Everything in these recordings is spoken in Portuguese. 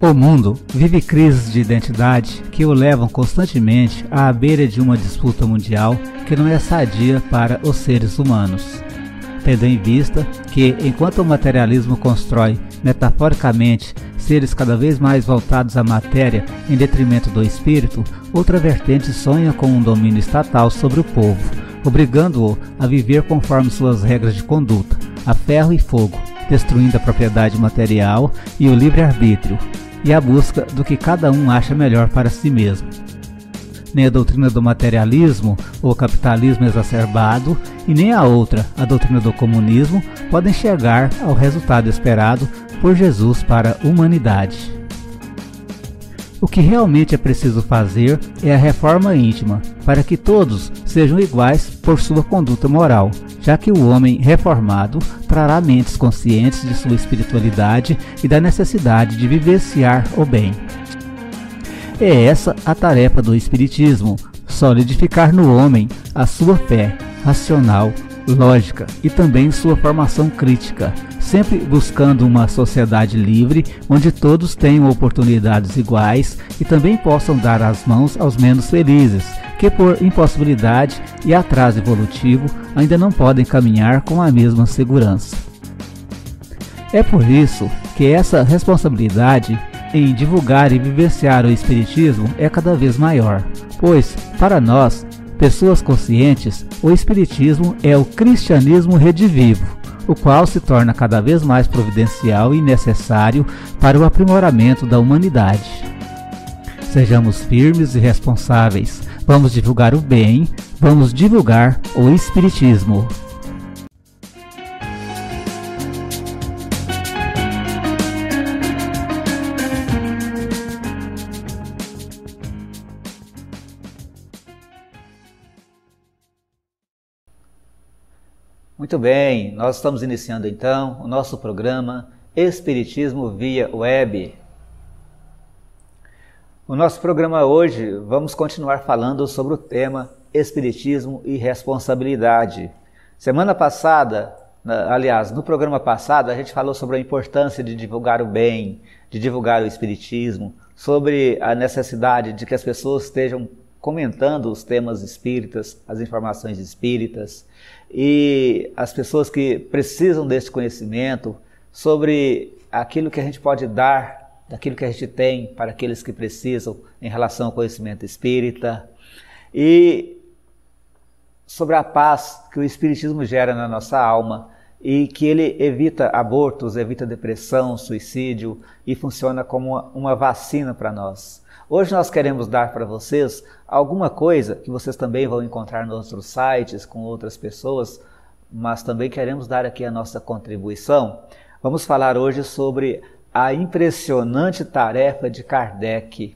O mundo vive crises de identidade que o levam constantemente à beira de uma disputa mundial que não é sadia para os seres humanos. Tendo em vista que, enquanto o materialismo constrói, metaforicamente, seres cada vez mais voltados à matéria em detrimento do espírito, outra vertente sonha com um domínio estatal sobre o povo, obrigando-o a viver conforme suas regras de conduta, a ferro e fogo, destruindo a propriedade material e o livre-arbítrio, e a busca do que cada um acha melhor para si mesmo. Nem a doutrina do materialismo, ou capitalismo exacerbado, e nem a outra, a doutrina do comunismo, podem chegar ao resultado esperado por Jesus para a humanidade. O que realmente é preciso fazer é a reforma íntima, para que todos sejam iguais por sua conduta moral, já que o homem reformado trará mentes conscientes de sua espiritualidade e da necessidade de vivenciar o bem. É essa a tarefa do Espiritismo, solidificar no homem a sua fé racional, lógica e também sua formação crítica, sempre buscando uma sociedade livre, onde todos tenham oportunidades iguais e também possam dar as mãos aos menos felizes, que por impossibilidade e atraso evolutivo ainda não podem caminhar com a mesma segurança. É por isso que essa responsabilidade em divulgar e vivenciar o Espiritismo é cada vez maior, pois, para nós, pessoas conscientes, o Espiritismo é o cristianismo redivivo, o qual se torna cada vez mais providencial e necessário para o aprimoramento da humanidade. Sejamos firmes e responsáveis, vamos divulgar o bem, vamos divulgar o Espiritismo. Muito bem, nós estamos iniciando então o nosso programa Espiritismo via Web. No nosso programa hoje vamos continuar falando sobre o tema Espiritismo e responsabilidade. Semana passada, aliás, no programa passado a gente falou sobre a importância de divulgar o bem, de divulgar o Espiritismo, sobre a necessidade de que as pessoas estejam comentando os temas espíritas, as informações espíritas, e as pessoas que precisam desse conhecimento sobre aquilo que a gente pode dar, daquilo que a gente tem para aqueles que precisam em relação ao conhecimento espírita, e sobre a paz que o Espiritismo gera na nossa alma e que ele evita abortos, evita depressão, suicídio e funciona como uma vacina para nós. Hoje nós queremos dar para vocês alguma coisa que vocês também vão encontrar nos outros sites, com outras pessoas, mas também queremos dar aqui a nossa contribuição. Vamos falar hoje sobre a impressionante tarefa de Kardec,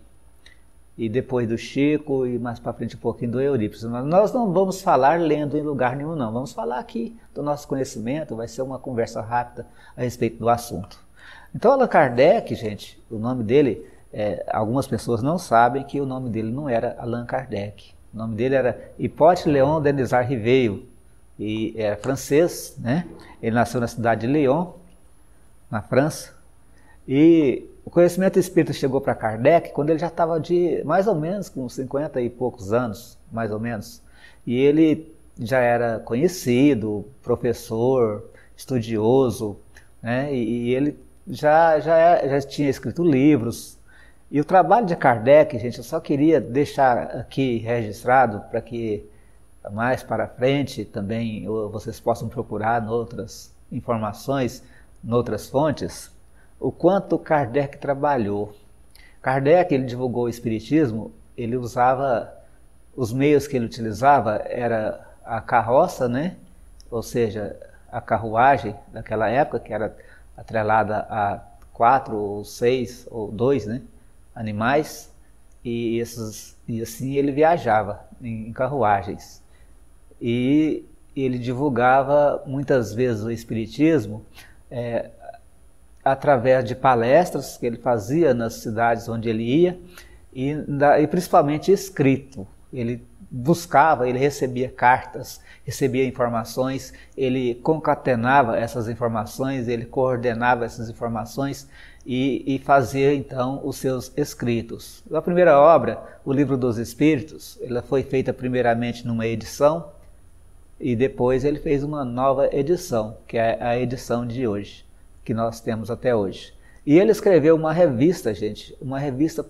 e depois do Chico, e mais para frente um pouquinho do Eurípides. Nós não vamos falar lendo em lugar nenhum, não. Vamos falar aqui do nosso conhecimento, vai ser uma conversa rápida a respeito do assunto. Então, Allan Kardec, gente, o nome dele... algumas pessoas não sabem que o nome dele não era Allan Kardec. O nome dele era Hippolyte Léon Denisard Rivail, e era francês, né? Ele nasceu na cidade de Lyon, na França, e o conhecimento espírita chegou para Kardec quando ele já estava de mais ou menos com 50 e poucos anos, mais ou menos, e ele já era conhecido, professor, estudioso, né? E ele já tinha escrito livros. E o trabalho de Kardec, gente, eu só queria deixar aqui registrado para que mais para frente também vocês possam procurar em outras informações, em outras fontes, o quanto Kardec trabalhou. Kardec, ele divulgou o Espiritismo, ele usava, os meios que ele utilizava era a carroça, né? Ou seja, a carruagem daquela época, que era atrelada a 4 ou 6 ou 2, né? Animais, e assim ele viajava em carruagens. E ele divulgava muitas vezes o Espiritismo através de palestras que ele fazia nas cidades onde ele ia, e principalmente escrito. Ele buscava, ele recebia cartas, recebia informações, ele concatenava essas informações, ele coordenava essas informações e fazia então os seus escritos. A primeira obra, o Livro dos Espíritos, ela foi feita primeiramente numa edição e depois ele fez uma nova edição, que é a edição de hoje, que nós temos até hoje. E ele escreveu uma revista, gente, uma revista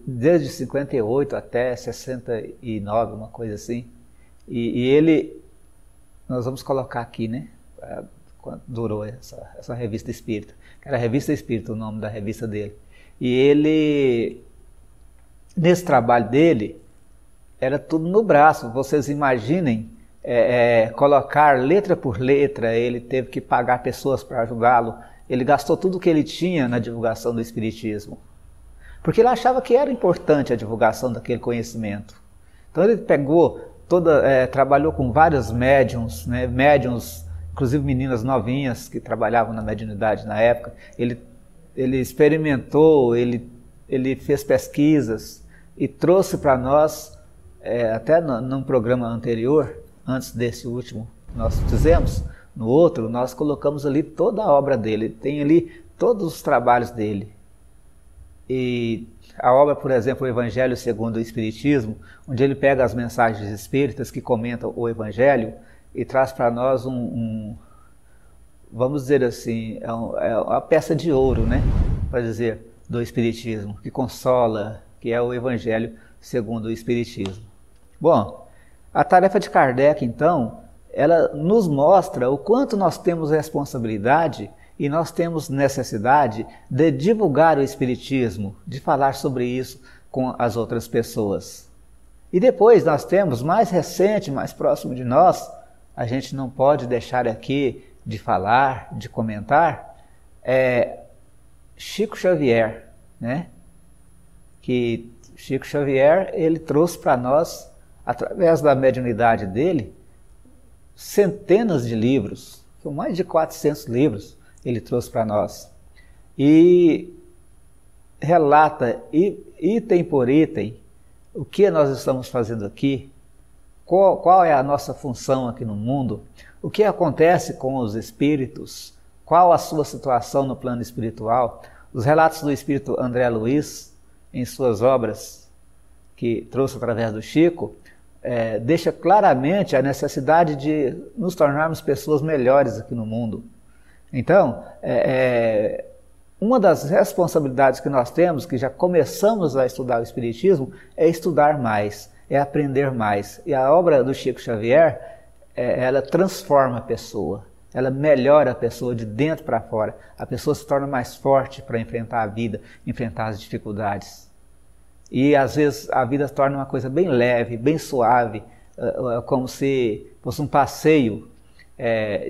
desde 58 até 69, uma coisa assim. E ele, nós vamos colocar aqui, né, quanto durou essa revista espírita. Era a Revista Espírita, o nome da revista dele. E ele, nesse trabalho dele, era tudo no braço. Vocês imaginem colocar letra por letra, ele teve que pagar pessoas para ajudá-lo. Ele gastou tudo o que ele tinha na divulgação do Espiritismo. Porque ele achava que era importante a divulgação daquele conhecimento. Então ele pegou, trabalhou com vários médiums, né, médiums, inclusive meninas novinhas que trabalhavam na mediunidade na época. Ele experimentou, ele fez pesquisas e trouxe para nós, até num programa anterior, antes desse último que nós fizemos, no outro nós colocamos ali toda a obra dele, tem ali todos os trabalhos dele. E a obra, por exemplo, o Evangelho segundo o Espiritismo, onde ele pega as mensagens espíritas que comentam o Evangelho e traz para nós vamos dizer assim, é uma peça de ouro, né, para dizer, do Espiritismo, que consola, que é o Evangelho segundo o Espiritismo. Bom, a tarefa de Kardec, então, ela nos mostra o quanto nós temos responsabilidade e nós temos necessidade de divulgar o Espiritismo, de falar sobre isso com as outras pessoas. E depois nós temos, mais recente, mais próximo de nós, a gente não pode deixar aqui de falar, de comentar, Chico Xavier, né? Que Chico Xavier, ele trouxe para nós, através da mediunidade dele, centenas de livros, são mais de 400 livros ele trouxe para nós. E relata, item por item, o que nós estamos fazendo aqui, qual é a nossa função aqui no mundo, o que acontece com os espíritos, qual a sua situação no plano espiritual. Os relatos do espírito André Luiz, em suas obras, que trouxe através do Chico, deixa claramente a necessidade de nos tornarmos pessoas melhores aqui no mundo. Então, uma das responsabilidades que nós temos, que já começamos a estudar o Espiritismo, é estudar mais, é aprender mais. E a obra do Chico Xavier, ela transforma a pessoa, ela melhora a pessoa de dentro para fora. A pessoa se torna mais forte para enfrentar a vida, enfrentar as dificuldades. E às vezes a vida se torna uma coisa bem leve, bem suave, como se fosse um passeio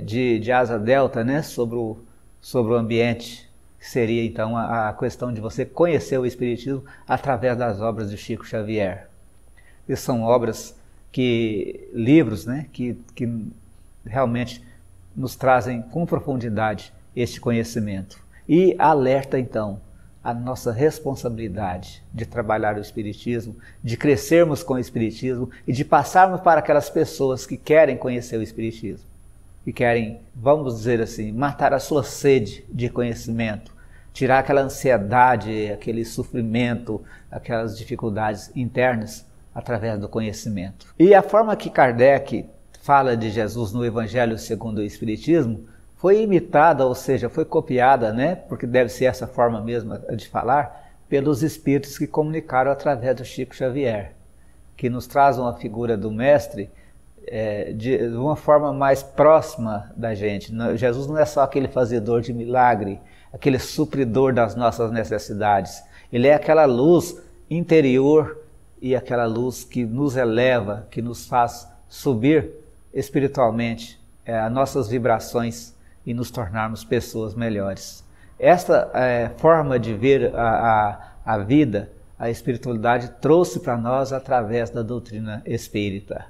de asa delta, né, sobre o ambiente, que seria então a questão de você conhecer o Espiritismo através das obras de Chico Xavier. E são obras livros, né, que realmente nos trazem com profundidade este conhecimento. E alerta então a nossa responsabilidade de trabalhar o Espiritismo, de crescermos com o Espiritismo e de passarmos para aquelas pessoas que querem conhecer o Espiritismo, que querem, vamos dizer assim, matar a sua sede de conhecimento, tirar aquela ansiedade, aquele sofrimento, aquelas dificuldades internas através do conhecimento. E a forma que Kardec fala de Jesus no Evangelho segundo o Espiritismo foi imitada, ou seja, foi copiada, né, porque deve ser essa forma mesmo de falar, pelos espíritos que comunicaram através do Chico Xavier, que nos traz uma figura do mestre de uma forma mais próxima da gente. Jesus não é só aquele fazedor de milagre, aquele supridor das nossas necessidades. Ele é aquela luz interior e aquela luz que nos eleva, que nos faz subir espiritualmente as nossas vibrações e nos tornarmos pessoas melhores. Esta forma de ver a vida, a espiritualidade, trouxe para nós através da doutrina espírita.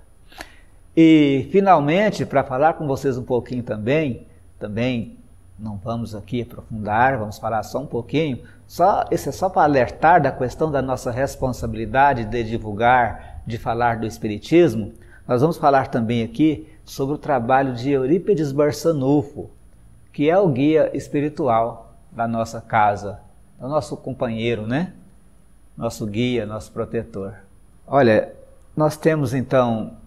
E, finalmente, para falar com vocês um pouquinho também não vamos aqui aprofundar, vamos falar só um pouquinho, isso é só para alertar da questão da nossa responsabilidade de divulgar, de falar do Espiritismo. Nós vamos falar também aqui sobre o trabalho de Eurípides Barçanufo, que é o guia espiritual da nossa casa, do nosso companheiro, né? Nosso guia, nosso protetor. Olha, nós temos então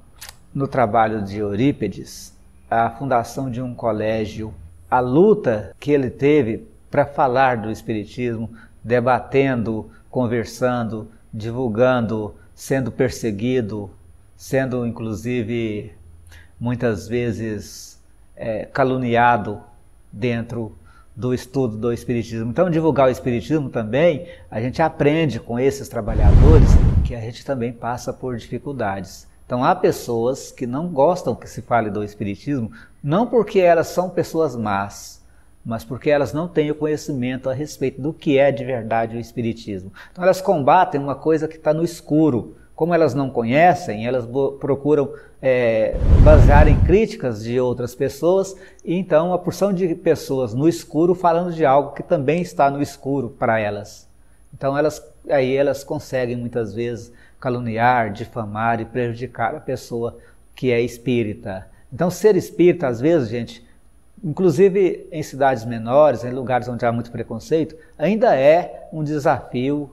no trabalho de Eurípides a fundação de um colégio, a luta que ele teve para falar do Espiritismo, debatendo, conversando, divulgando, sendo perseguido, sendo inclusive muitas vezes caluniado dentro do estudo do Espiritismo. Então, divulgar o Espiritismo também, a gente aprende com esses trabalhadores que a gente também passa por dificuldades. Então, há pessoas que não gostam que se fale do Espiritismo, não porque elas são pessoas más, mas porque elas não têm o conhecimento a respeito do que é de verdade o Espiritismo. Então, elas combatem uma coisa que está no escuro. Como elas não conhecem, elas procuram basear em críticas de outras pessoas, e então a porção de pessoas no escuro falando de algo que também está no escuro para elas. Então elas conseguem muitas vezes caluniar, difamar e prejudicar a pessoa que é espírita. Então ser espírita, às vezes, gente, inclusive em cidades menores, em lugares onde há muito preconceito, ainda é um desafio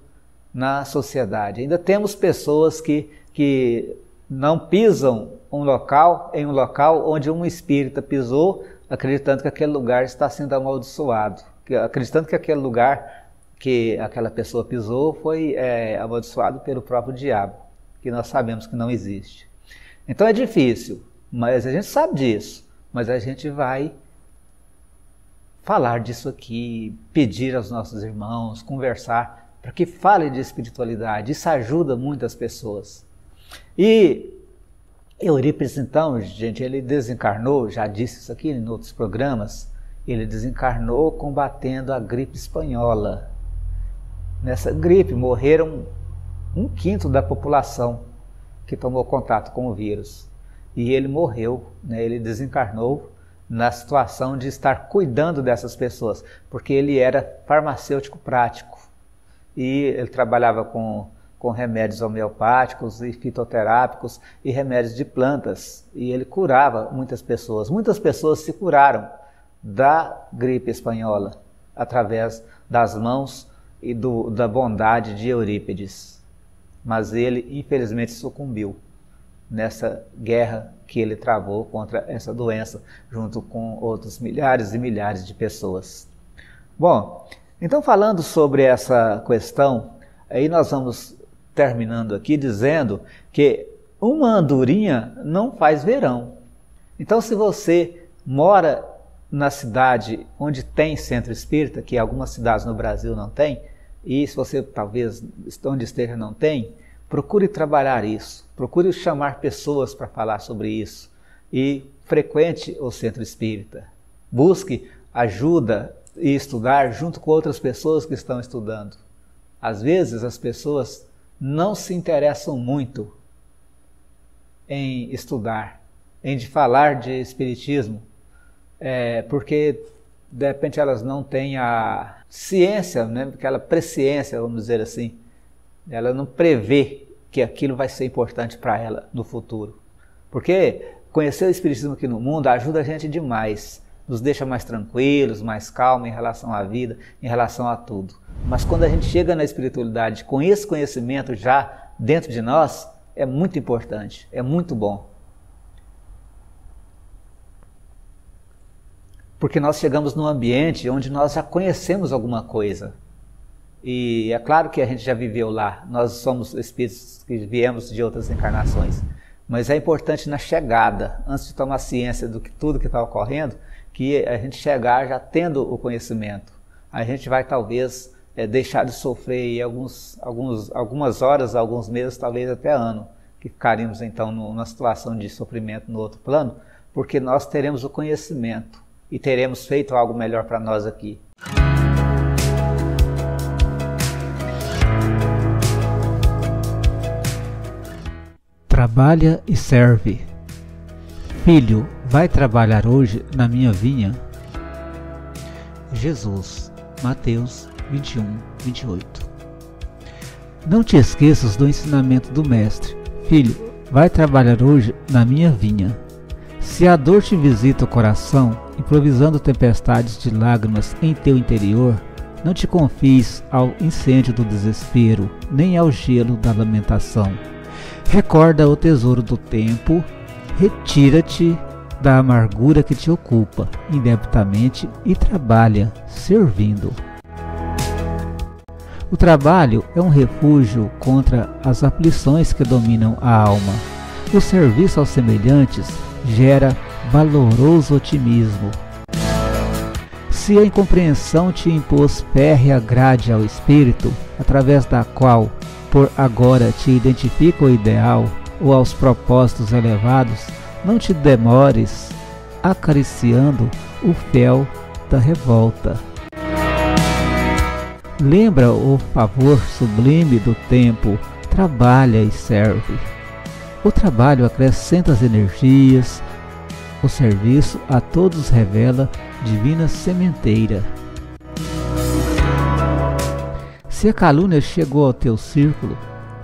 na sociedade. Ainda temos pessoas que não pisam em um local onde um espírita pisou, acreditando que aquele lugar está sendo amaldiçoado, acreditando que aquele lugar que aquela pessoa pisou foi amaldiçoado pelo próprio diabo, que nós sabemos que não existe. Então é difícil, mas a gente sabe disso, mas a gente vai falar disso aqui, pedir aos nossos irmãos, conversar, para que fale de espiritualidade. Isso ajuda muitas pessoas. E Eurípides, então, gente, ele desencarnou, já disse isso aqui em outros programas, ele desencarnou combatendo a gripe espanhola. Nessa gripe morreram 1/5 da população que tomou contato com o vírus. E ele morreu, né? Ele desencarnou na situação de estar cuidando dessas pessoas, porque ele era farmacêutico prático. E ele trabalhava com remédios homeopáticos e fitoterápicos e remédios de plantas. E ele curava muitas pessoas. Muitas pessoas se curaram da gripe espanhola através das mãos e da bondade de Eurípides. Mas ele, infelizmente, sucumbiu nessa guerra que ele travou contra essa doença, junto com outros milhares e milhares de pessoas. Bom, então, falando sobre essa questão, aí nós vamos terminando aqui dizendo que uma andorinha não faz verão. Então, se você mora na cidade onde tem centro espírita, que algumas cidades no Brasil não tem, e se você talvez onde esteja não tem, procure trabalhar isso, procure chamar pessoas para falar sobre isso e frequente o centro espírita. Busque ajuda e estudar junto com outras pessoas que estão estudando. Às vezes as pessoas não se interessam muito em estudar, em falar de espiritismo, porque de repente elas não têm a ciência, né, aquela presciência, vamos dizer assim. Ela não prevê que aquilo vai ser importante para ela no futuro. Porque conhecer o espiritismo aqui no mundo ajuda a gente demais. Nos deixa mais tranquilos, mais calmos em relação à vida, em relação a tudo. Mas quando a gente chega na espiritualidade com esse conhecimento já dentro de nós, é muito importante, é muito bom. Porque nós chegamos num ambiente onde nós já conhecemos alguma coisa. E é claro que a gente já viveu lá, nós somos espíritos que viemos de outras encarnações. Mas é importante na chegada, antes de tomar ciência do que tudo que está ocorrendo, que a gente chegar já tendo o conhecimento. A gente vai talvez deixar de sofrer algumas horas, alguns meses, talvez até ano, que ficaríamos então numa situação de sofrimento no outro plano, porque nós teremos o conhecimento e teremos feito algo melhor para nós aqui. Trabalha e serve. Filho, vai trabalhar hoje na minha vinha? Jesus, Mateus 21, 28. Não te esqueças do ensinamento do Mestre. Filho, vai trabalhar hoje na minha vinha. Se a dor te visita o coração, improvisando tempestades de lágrimas em teu interior, não te confies ao incêndio do desespero, nem ao gelo da lamentação. Recorda o tesouro do tempo, retira-te da amargura que te ocupa indebitamente e trabalha, servindo. O trabalho é um refúgio contra as aflições que dominam a alma. O serviço aos semelhantes gera valoroso otimismo. Se a incompreensão te impôs férrea grade ao espírito, através da qual por agora te identifica o ideal ou aos propósitos elevados, não te demores acariciando o fel da revolta. Lembra o favor sublime do tempo, trabalha e serve. O trabalho acrescenta as energias, o serviço a todos revela divina sementeira. Se a calúnia chegou ao teu círculo,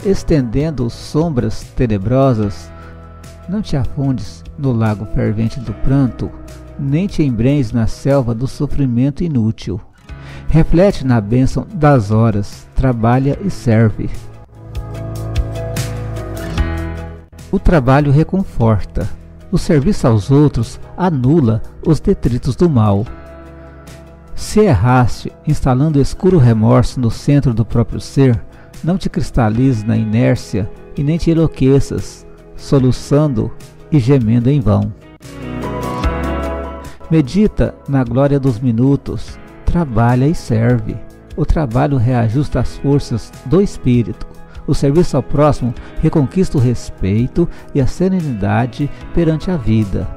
estendendo sombras tenebrosas, não te afundes no lago fervente do pranto, nem te embrenhes na selva do sofrimento inútil. Reflete na bênção das horas, trabalha e serve. O trabalho reconforta. O serviço aos outros anula os detritos do mal. Se erraste, instalando escuro remorso no centro do próprio ser, não te cristalizes na inércia e nem te enlouqueças, soluçando e gemendo em vão. Medita na glória dos minutos, trabalha e serve. O trabalho reajusta as forças do espírito. O serviço ao próximo reconquista o respeito e a serenidade perante a vida.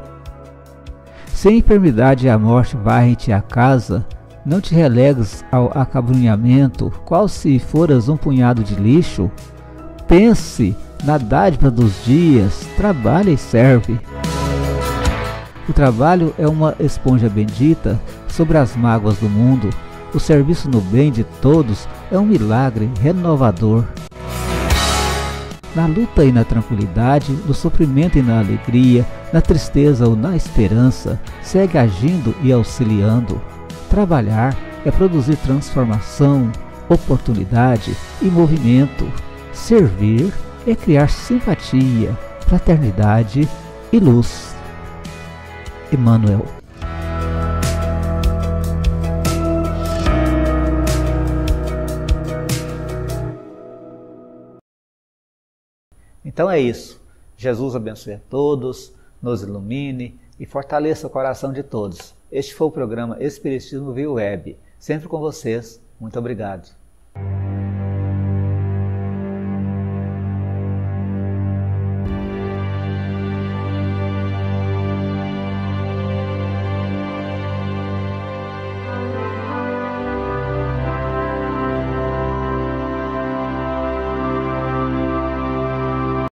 Se a enfermidade e a morte varrem-te a casa, não te relegues ao acabrunhamento, qual se foras um punhado de lixo. Pense na dádiva dos dias, trabalha e serve. O trabalho é uma esponja bendita sobre as mágoas do mundo. O serviço no bem de todos é um milagre renovador. Na luta e na tranquilidade, no sofrimento e na alegria, na tristeza ou na esperança, segue agindo e auxiliando. Trabalhar é produzir transformação, oportunidade e movimento. Servir é criar simpatia, fraternidade e luz. Emmanuel. Então é isso. Jesus abençoe a todos, nos ilumine e fortaleça o coração de todos. Este foi o programa Espiritismo via Web. Sempre com vocês. Muito obrigado.